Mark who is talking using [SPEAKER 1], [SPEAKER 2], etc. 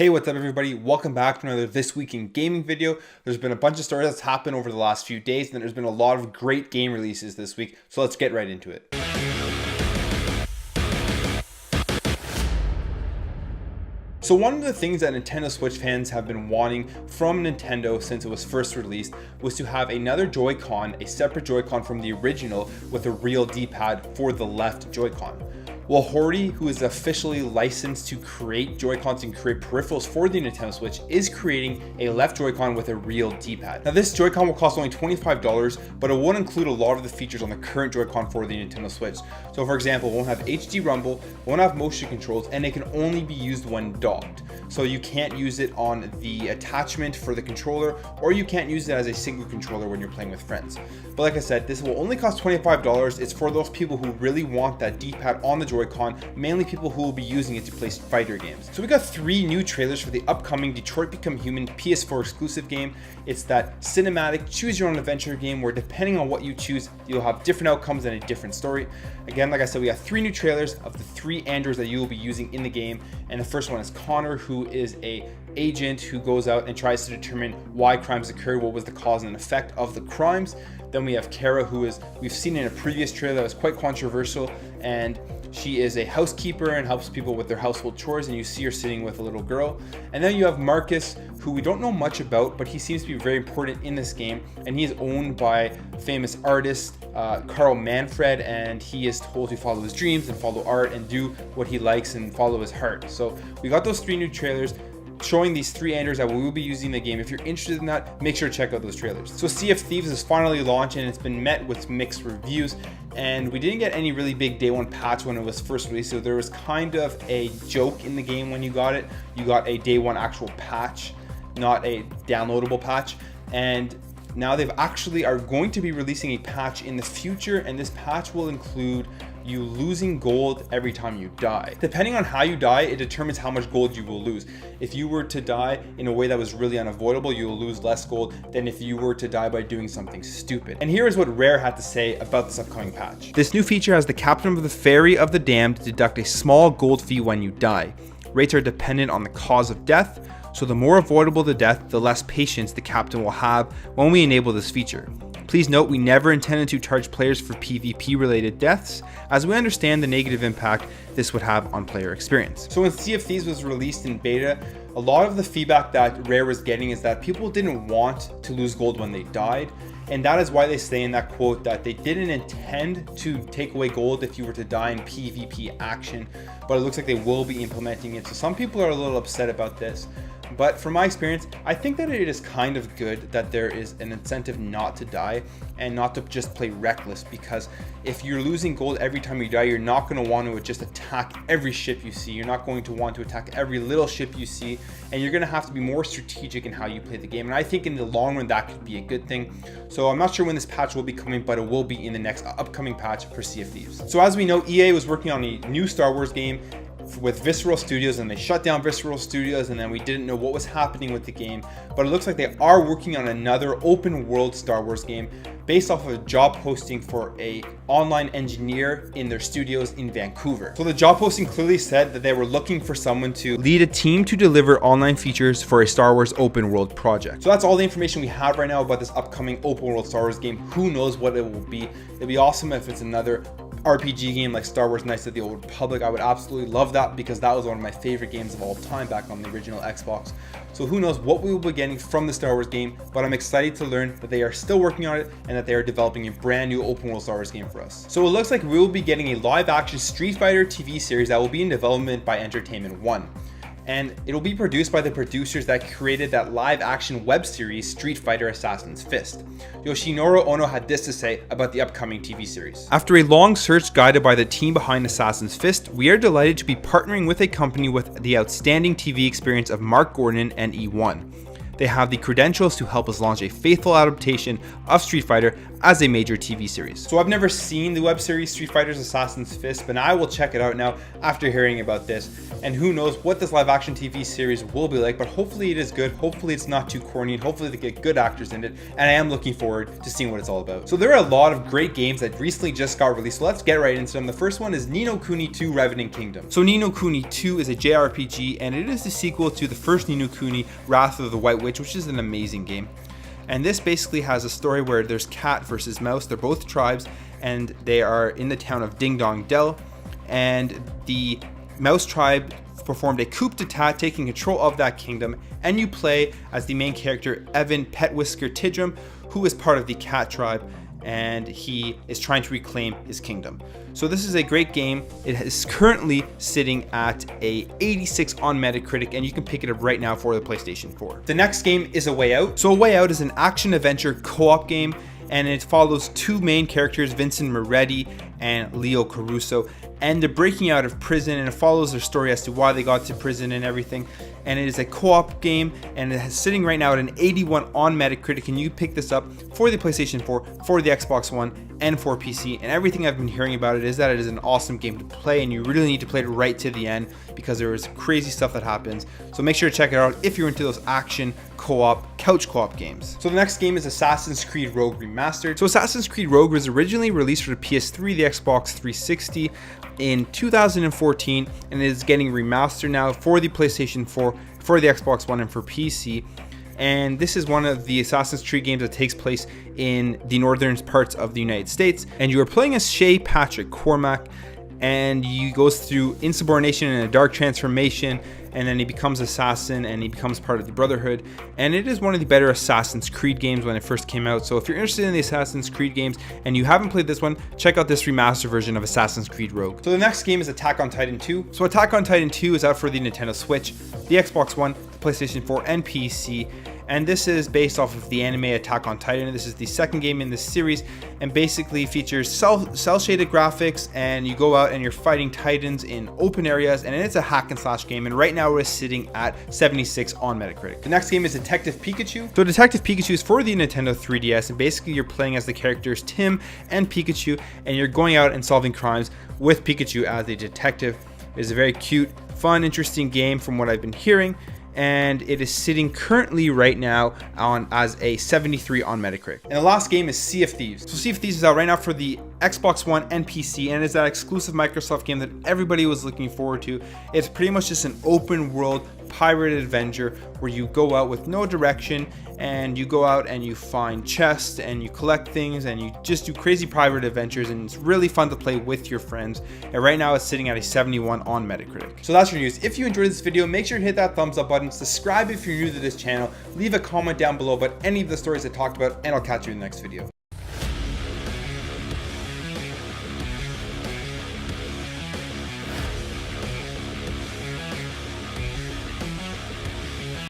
[SPEAKER 1] Hey, what's up everybody? Welcome back to another This Week in Gaming video. There's been a bunch of stories that's happened over the last few days, and there's been a lot of great game releases this week, so let's get right into it. So one of the things that Nintendo Switch fans have been wanting from Nintendo since it was first released was to have another Joy-Con, a separate Joy-Con from the original with a real D-pad for the left Joy-Con. Well, Hori, who is officially licensed to create Joy-Cons and create peripherals for the Nintendo Switch, is creating a left Joy-Con with a real D-pad. Now this Joy-Con will cost only $25, but it won't include a lot of the features on the current Joy-Con for the Nintendo Switch. So for example, it won't have HD rumble, it won't have motion controls, and it can only be used when docked. So you can't use it on the attachment for the controller, or you can't use it as a single controller when you're playing with friends. But like I said, this will only cost $25. It's for those people who really want that D-pad on the Joy-Con, mainly people who will be using it to play fighter games. So we got 3 new trailers for the upcoming Detroit Become Human PS4 exclusive game. It's that cinematic choose your own adventure game where depending on what you choose, you'll have different outcomes and a different story. Again, like I said, we got 3 new trailers of the 3 androids that you will be using in the game. And the first one is Conor, who is a agent who goes out and tries to determine why crimes occurred, what was the cause and effect of the crimes. Then we have Kara, who is, we've seen in a previous trailer that was quite controversial, and she is a housekeeper and helps people with their household chores, and you see her sitting with a little girl. And then you have Markus, who we don't know much about, but he seems to be very important in this game, and he is owned by famous artist Carl Manfred, and he is told to follow his dreams and follow art and do what he likes and follow his heart. So we got those 3 new trailers showing these 3 androids that we will be using in the game. If you're interested in that, make sure to check out those trailers. So Sea of Thieves is finally launched, and it's been met with mixed reviews, and we didn't get any really big day 1 patch when it was first released, so there was kind of a joke in the game when you got it. You got a day 1 actual patch, not a downloadable patch, and now they've actually are going to be releasing a patch in the future, and this patch will include you losing gold every time you die. Depending on how you die, it determines how much gold you will lose. If you were to die in a way that was really unavoidable, you will lose less gold than if you were to die by doing something stupid. And here is what Rare had to say about this upcoming patch. This new feature has the captain of the ferry of the damned deduct a small gold fee when you die. Rates are dependent on the cause of death, so the more avoidable the death, the less patience the captain will have when we enable this feature. Please note we never intended to charge players for PvP related deaths, as we understand the negative impact this would have on player experience. So when Sea of Thieves was released in beta, a lot of the feedback that Rare was getting is that people didn't want to lose gold when they died, and that is why they say in that quote that they didn't intend to take away gold if you were to die in PvP action, but it looks like they will be implementing it. So some people are a little upset about this. But from my experience, I think that it is kind of good that there is an incentive not to die and not to just play reckless, because if you're losing gold every time you die, you're not going to want to just attack every ship you see. You're not going to want to attack every little ship you see, and you're going to have to be more strategic in how you play the game. And I think in the long run, that could be a good thing. So I'm not sure when this patch will be coming, but it will be in the next upcoming patch for Sea of Thieves. So as we know, EA was working on a new Star Wars game with Visceral Studios, and they shut down Visceral Studios, and then we didn't know what was happening with the game. But it looks like they are working on another open world Star Wars game based off of a job posting for a online engineer in their studios in Vancouver. So the job posting clearly said that they were looking for someone to lead a team to deliver online features for a Star Wars open world project. So that's all the information we have right now about this upcoming open world Star Wars game. Who knows what it will be? It'd be awesome if it's another RPG game like Star Wars Knights of the Old Republic. I would absolutely love that, because that was one of my favorite games of all time back on the original Xbox. So who knows what we will be getting from the Star Wars game, but I'm excited to learn that they are still working on it and that they are developing a brand new open world Star Wars game for us. So it looks like we will be getting a live action Street Fighter TV series that will be in development by Entertainment One. And it'll be produced by the producers that created that live action web series Street Fighter Assassin's Fist. Yoshinori Ono had this to say about the upcoming TV series. After a long search guided by the team behind Assassin's Fist, we are delighted to be partnering with a company with the outstanding TV experience of Mark Gordon and E1. they have the credentials to help us launch a faithful adaptation of Street Fighter as a major TV series. So I've never seen the web series Street Fighter's Assassin's Fist, but I will check it out now after hearing about this. And who knows what this live action TV series will be like, but hopefully it is good. Hopefully it's not too corny, and hopefully they get good actors in it. And I am looking forward to seeing what it's all about. So there are a lot of great games that recently just got released. So let's get right into them. The first one is Ni no Kuni 2 Revenant Kingdom. So Ni no Kuni 2 is a JRPG, and it is the sequel to the first Ni no Kuni, Wrath of the White Witch, which is an amazing game. And this basically has a story where there's cat versus mouse. They're both tribes, and they are in the town of Ding Dong Dell. And the mouse tribe performed a coup d'etat, taking control of that kingdom. And you play as the main character, Evan Petwhisker Tidrum, who is part of the cat tribe, and he is trying to reclaim his kingdom. So this is a great game. It is currently sitting at a 86 on Metacritic, and you can pick it up right now for the PlayStation 4. The next game is A Way Out. So A Way Out is an action adventure co-op game, and it follows two main characters, Vincent Moretti and Leo Caruso, and they're breaking out of prison, and it follows their story as to why they got to prison and everything. And it is a co-op game, and it is sitting right now at an 81 on Metacritic, and you pick this up for the PlayStation 4, for the Xbox One, and for PC. And everything I've been hearing about it is that it is an awesome game to play, and you really need to play it right to the end because there is crazy stuff that happens. So make sure to check it out if you're into those action co-op, couch co-op games. So the next game is Assassin's Creed Rogue Remastered. So Assassin's Creed Rogue was originally released for the PS3, the Xbox 360 in 2014, and it is getting remastered now for the PlayStation 4, for the Xbox One, and for PC. And this is one of the Assassin's Creed games that takes place in the northern parts of the United States. And you are playing as Shay Patrick Cormac, and he goes through insubordination and a dark transformation, and then he becomes assassin, and he becomes part of the Brotherhood. And it is one of the better Assassin's Creed games when it first came out. So if you're interested in the Assassin's Creed games and you haven't played this one, check out this remastered version of Assassin's Creed Rogue. So the next game is Attack on Titan 2. So Attack on Titan 2 is out for the Nintendo Switch, the Xbox One, the PlayStation 4, and PC. And this is based off of the anime Attack on Titan. This is the second game in this series, and basically features cel-shaded graphics, and you go out and you're fighting titans in open areas, and it's a hack and slash game. And right now we're sitting at 76 on Metacritic. The next game is Detective Pikachu. So Detective Pikachu is for the Nintendo 3DS, and basically you're playing as the characters Tim and Pikachu, and you're going out and solving crimes with Pikachu as a detective. It's a very cute, fun, interesting game from what I've been hearing, and it is sitting currently right now on as a 73 on Metacritic. And the last game is Sea of Thieves. So Sea of Thieves is out right now for the Xbox One and PC, and it's that exclusive Microsoft game that everybody was looking forward to. It's pretty much just an open world pirate adventure where you go out with no direction, and you go out and you find chests and you collect things and you just do crazy pirate adventures, and it's really fun to play with your friends. And right now it's sitting at a 71 on Metacritic. So that's your news. If you enjoyed this video, make sure to hit that thumbs up button, subscribe if you're new to this channel, leave a comment down below about any of the stories I talked about, and I'll catch you in the next video.